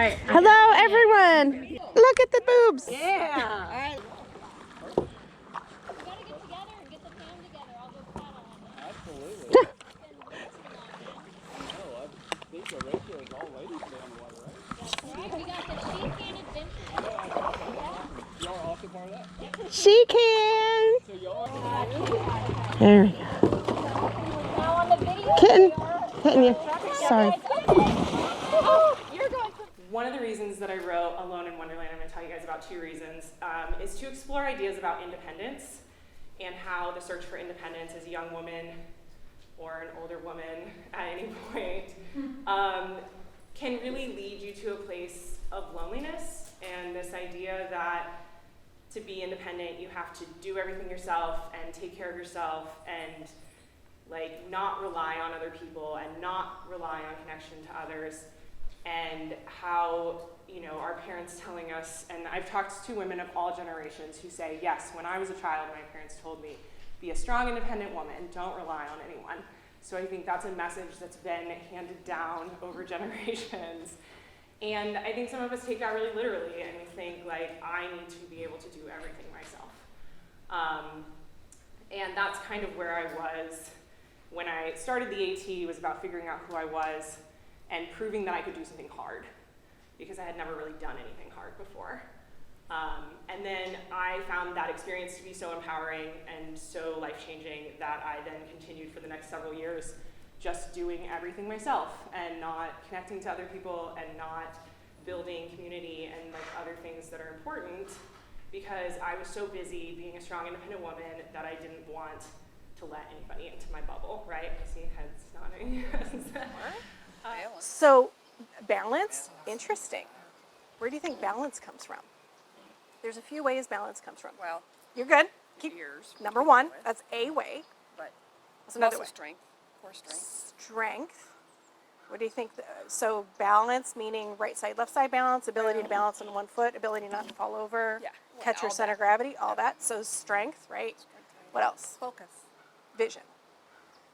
right. Hello, everyone. Look at the boobs. Yeah. All right. We gotta get together and get the fam together. I'll go paddle on it. Absolutely. It's been way too long, man. No, I think the ratio is all ladies stay on the water, right? That's right. We got the She Can Adventure. Y'all are also part of that? She can. So y'all are. There we go. Now on the video. Kitten. Hitting you. Sorry. You're going to. One of the reasons that I wrote Alone in Wonderland, I'm going to tell you guys about two reasons, is to explore ideas about independence and how the search for independence as a young woman or an older woman at any point can really lead you to a place of loneliness, and this idea that to be independent you have to do everything yourself and take care of yourself and like not rely on other people and not rely on connection to others, and how, you know, our parents telling us, and I've talked to women of all generations who say, yes, when I was a child, my parents told me, be a strong, independent woman, don't rely on anyone. So I think that's a message that's been handed down over generations. And I think some of us take that really literally, and we think, like, I need to be able to do everything myself. And that's kind of where I was when I started the AT. Was about figuring out who I was and proving that I could do something hard, because I had never really done anything hard before. And then I found that experience to be so empowering and so life-changing that I then continued for the next several years just doing everything myself and not connecting to other people and not building community and like other things that are important, because I was so busy being a strong, independent woman that I didn't want to let anybody into my bubble, right? I see heads nodding. So, balance, interesting. Where do you think balance comes from? There's a few ways balance comes from. Well, You're good. Keep years. number one. That's a way. But That's another muscle way. strength, core strength. Strength. What do you think? So balance, meaning right side, left side balance, ability to balance on one foot, ability not to fall over, Yeah. catch your All center of gravity, all that. So strength, right? What else? Focus. Vision.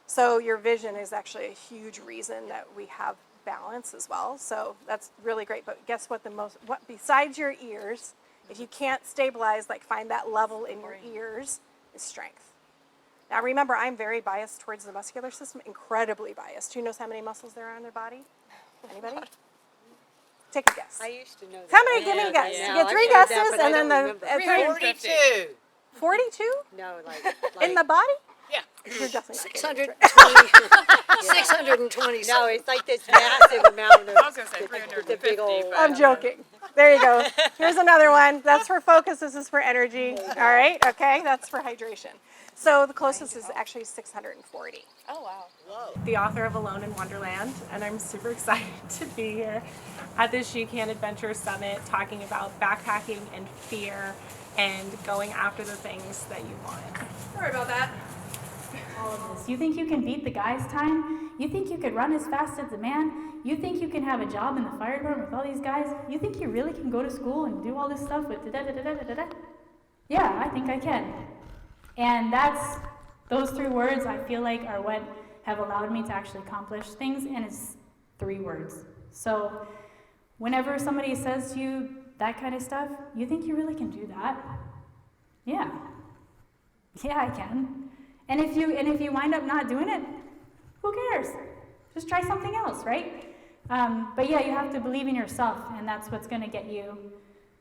So your vision is actually a huge reason that we have balance as well. So that's really great. But guess what? What besides your ears, if you can't stabilize, like find that level in your ears, is strength. Now remember, I'm very biased towards the muscular system, incredibly biased. Who knows how many muscles there are in their body? Anybody? Take a guess. I used to know that. How many? Give me a guess. Yeah, You get I three know that, guesses, but I and then don't the remember. 42. 42 No, like in the body. Yeah. You're definitely not. 620. 620. No, it's like this massive amount of. I was going to say the 350. big old. I'm joking. There you go. Here's another one. That's for focus. This is for energy. All right. Okay. That's for hydration. So the closest is actually 640. Oh, wow. The author of Alone in Wonderland, and I'm super excited to be here at the She Can Adventure Summit talking about backpacking and fear and going after the things that you want. Sorry about that. All of this. You think you can beat the guy's time? You think you could run as fast as the man? You think you can have a job in the fire department with all these guys? You think you really can go to school and do all this stuff with da-da-da-da-da-da-da? Yeah, I think I can. And those 3 words I feel like are what have allowed me to actually accomplish things, and it's 3 words. So whenever somebody says to you that kind of stuff, you think you really can do that? Yeah. Yeah, I can. And if you wind up not doing it, who cares? Just try something else, right? But yeah, you have to believe in yourself, and that's what's going to get you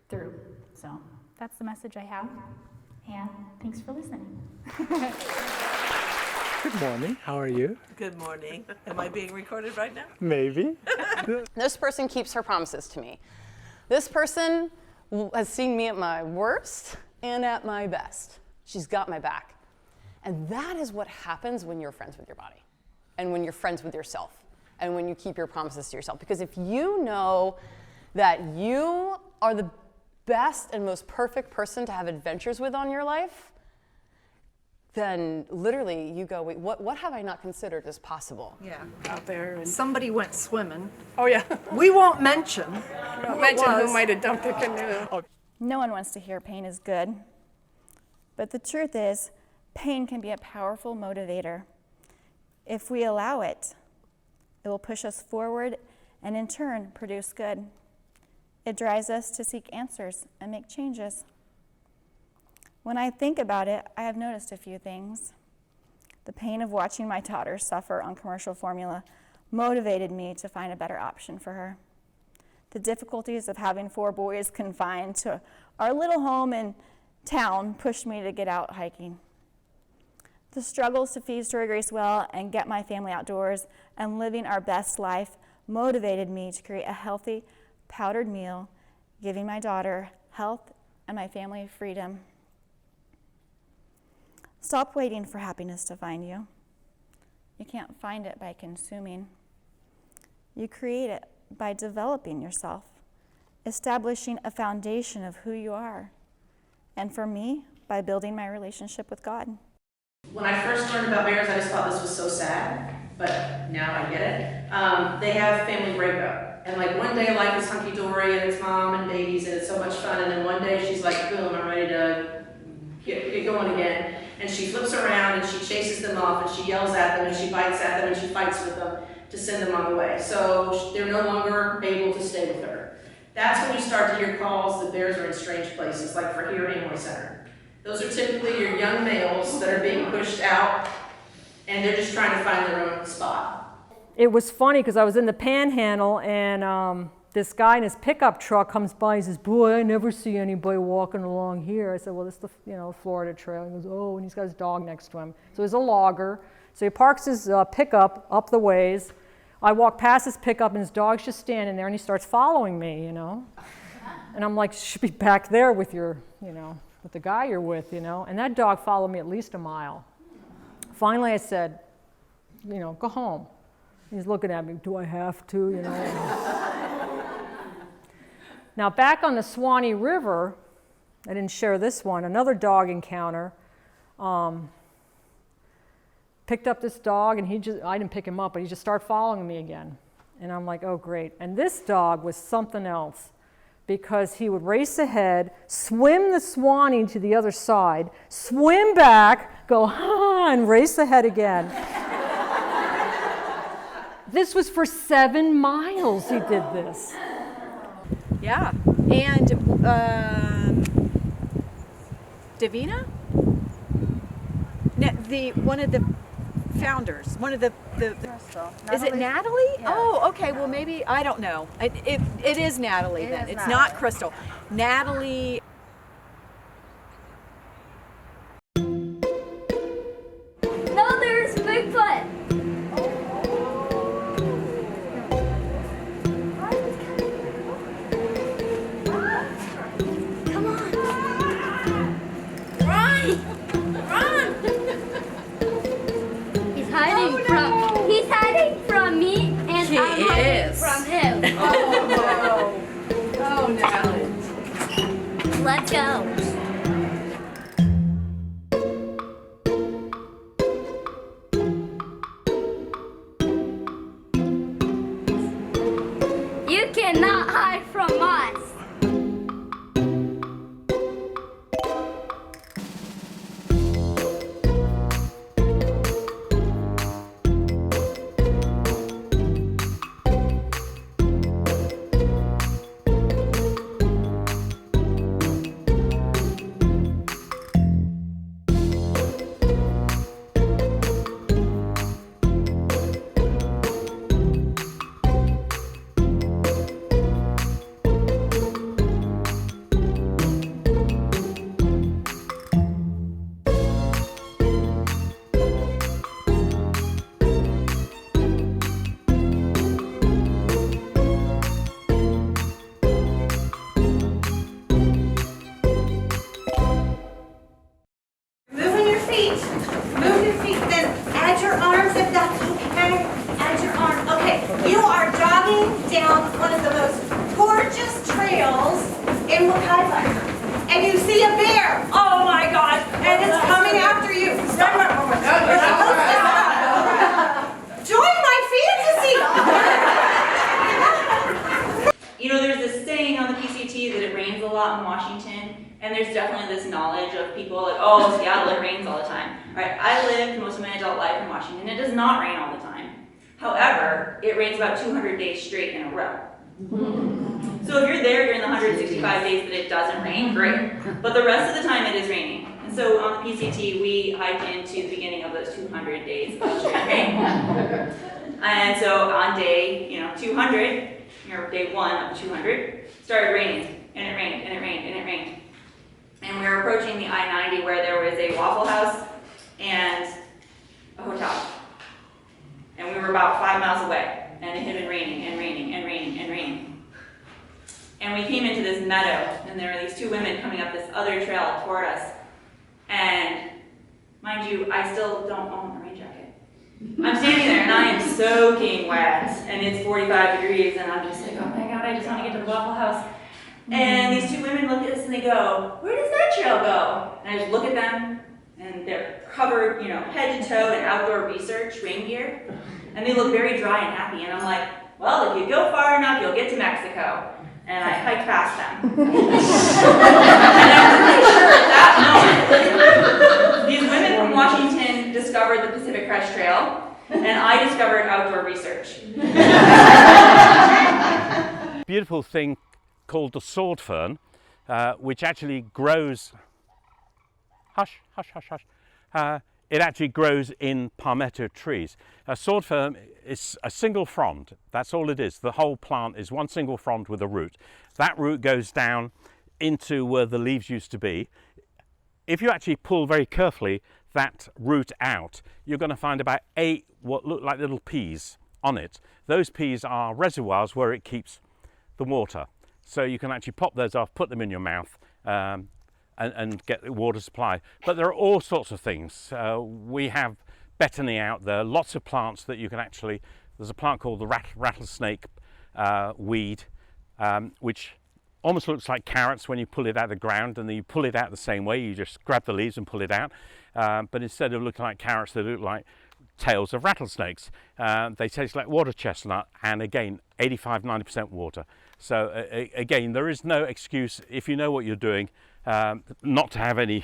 through. So that's the message I have, and thanks for listening. Good morning. How are you? Good morning. Am I being recorded right now? Maybe. This person keeps her promises to me. This person has seen me at my worst and at my best. She's got my back. And that is what happens when you're friends with your body and when you're friends with yourself and when you keep your promises to yourself. Because if you know that you are the best and most perfect person to have adventures with on your life, then literally you go, wait, what have I not considered as possible? Yeah, out there. And somebody went swimming. Oh, yeah. We won't mention. Who might have dumped the canoe. Oh. No one wants to hear pain is good. But the truth is, pain can be a powerful motivator. If we allow it, it will push us forward and in turn produce good. It drives us to seek answers and make changes. When I think about it, I have noticed a few things. The pain of watching my daughter suffer on commercial formula motivated me to find a better option for her. The difficulties of having 4 boys confined to our little home in town pushed me to get out hiking. The struggles to feed Story Grace well and get my family outdoors and living our best life motivated me to create a healthy, powdered meal, giving my daughter health and my family freedom. Stop waiting for happiness to find you. You can't find it by consuming. You create it by developing yourself, establishing a foundation of who you are. And for me, by building my relationship with God. When I first learned about bears, I just thought this was so sad, but now I get it. They have family breakup. And like one day life is hunky-dory and it's mom and babies and it's so much fun, and then one day she's like, boom, I'm ready to get going again. And she flips around and she chases them off and she yells at them and she bites at them and she fights with them to send them on the way. So they're no longer able to stay with her. That's when you start to hear calls that bears are in strange places, like for here at Amoy Center. Those are typically your young males that are being pushed out and they're just trying to find their own spot. It was funny because I was in the Panhandle and this guy in his pickup truck comes by and says, boy, I never see anybody walking along here. I said, well, this is the Florida Trail. He goes, oh, and he's got his dog next to him. So he's a logger. So he parks his pickup up the ways. I walk past his pickup and his dog's just standing there and he starts following me, And I'm like, you should be back there with your, with the guy you're with, And that dog followed me at least a mile. Finally I said, go home. He's looking at me, do I have to, Now back on the Swanee River, I didn't share this one, another dog encounter. Picked up this dog and I didn't pick him up, but he just started following me again. And I'm like, oh great. And this dog was something else because he would race ahead, swim the Swanee to the other side, swim back, go and race ahead again. This was for 7 miles he did this. Yeah, and Davina? One of the founders, one of the is it Natalie? Yeah. Oh, okay, well maybe, I don't know. It is Natalie then, it's not Crystal. Natalie. No, there's Bigfoot. He's hiding from me, and I'm hiding from him. Oh no. Let's go. You cannot hide from us. And you see a bear, oh my God, and it's coming after you. Join my fantasy. There's this saying on the PCT that it rains a lot in Washington, and there's definitely this knowledge of people like, oh, Seattle, it rains all the time. All right, I lived most of my adult life in Washington. It does not rain all the time. However, it rains about 200 days straight in a row. So if you're there during the 165 days that it doesn't rain, great. But the rest of the time it is raining. And so on the PCT, we hiked into the beginning of those 200 days of rain. And so on day 200, or day 1 of 200, started raining, and it rained, and it rained, and it rained. And we were approaching the I-90 where there was a Waffle House and a hotel. And we were about 5 miles away, and it had been raining, and raining, and raining, and raining. And we came into this meadow, and there were these 2 women coming up this other trail toward us. And mind you, I still don't own a rain jacket. I'm standing there and I am soaking wet, and it's 45 degrees, and I'm just like, oh my God, I just want to get to the Waffle House. And these 2 women look at us and they go, where does that trail go? And I just look at them, and they're covered, head to toe in outdoor research rain gear, and they look very dry and happy. And I'm like, well, if you go far enough, you'll get to Mexico. And I hiked past them. And I'm pretty sure at that moment, these women from Washington discovered the Pacific Crest Trail, and I discovered outdoor research. Beautiful thing called the sword fern, which actually grows, it actually grows in palmetto trees. A sword fern is a single frond, that's all it is. The whole plant is one single frond with a root. That root goes down into where the leaves used to be. If you actually pull very carefully that root out, you're going to find about 8 what look like little peas on it. Those peas are reservoirs where it keeps the water. So you can actually pop those off, put them in your mouth, and get the water supply. But there are all sorts of things. We have betony out there, lots of plants that you can actually, there's a plant called the rattlesnake weed, which almost looks like carrots when you pull it out of the ground, and then you pull it out the same way, you just grab the leaves and pull it out. But instead of looking like carrots, they look like tails of rattlesnakes. They taste like water chestnut, and again, 85–90% water. So again, there is no excuse, if you know what you're doing, not to have any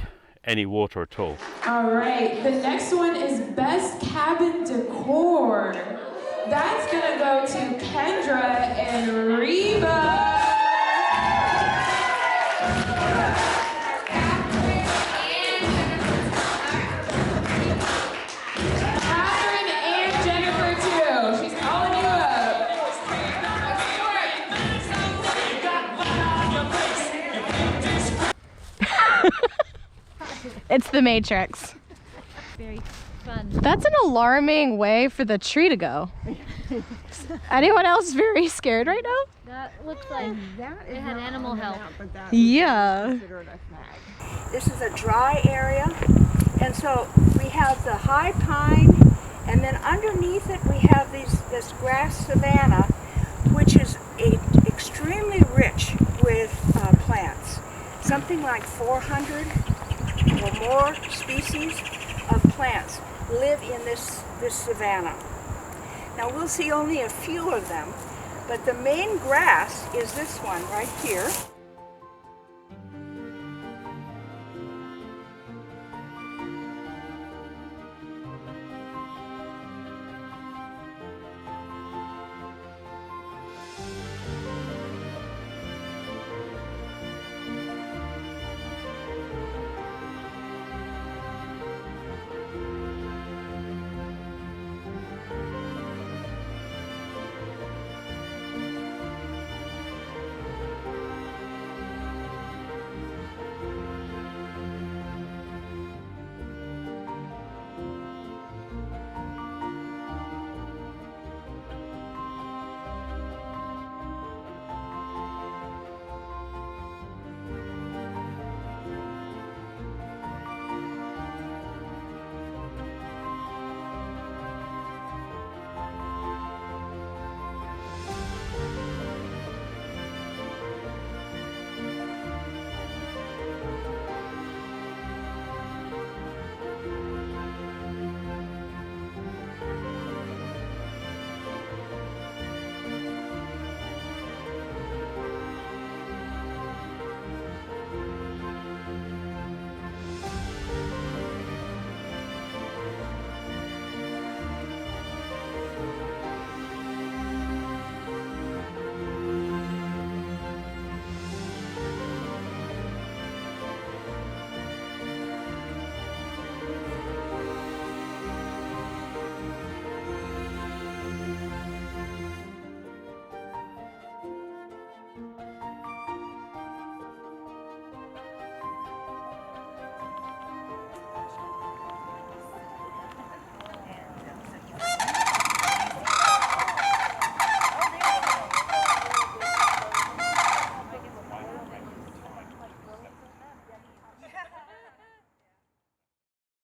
water at all. All right, the next one is Best Cabin Decor. That's gonna go to Kendra and Reba. Catherine and Jennifer too. She's calling you up. It's the Matrix. Very fun. That's an alarming way for the tree to go. Anyone else very scared right now? That looks like it had animal help. Yeah. This is a dry area, and so we have the high pine, and then underneath it we have this grass savanna, which is extremely rich with plants. Something like 400 or more species of plants live in this savanna. Now we'll see only a few of them, but the main grass is this one right here.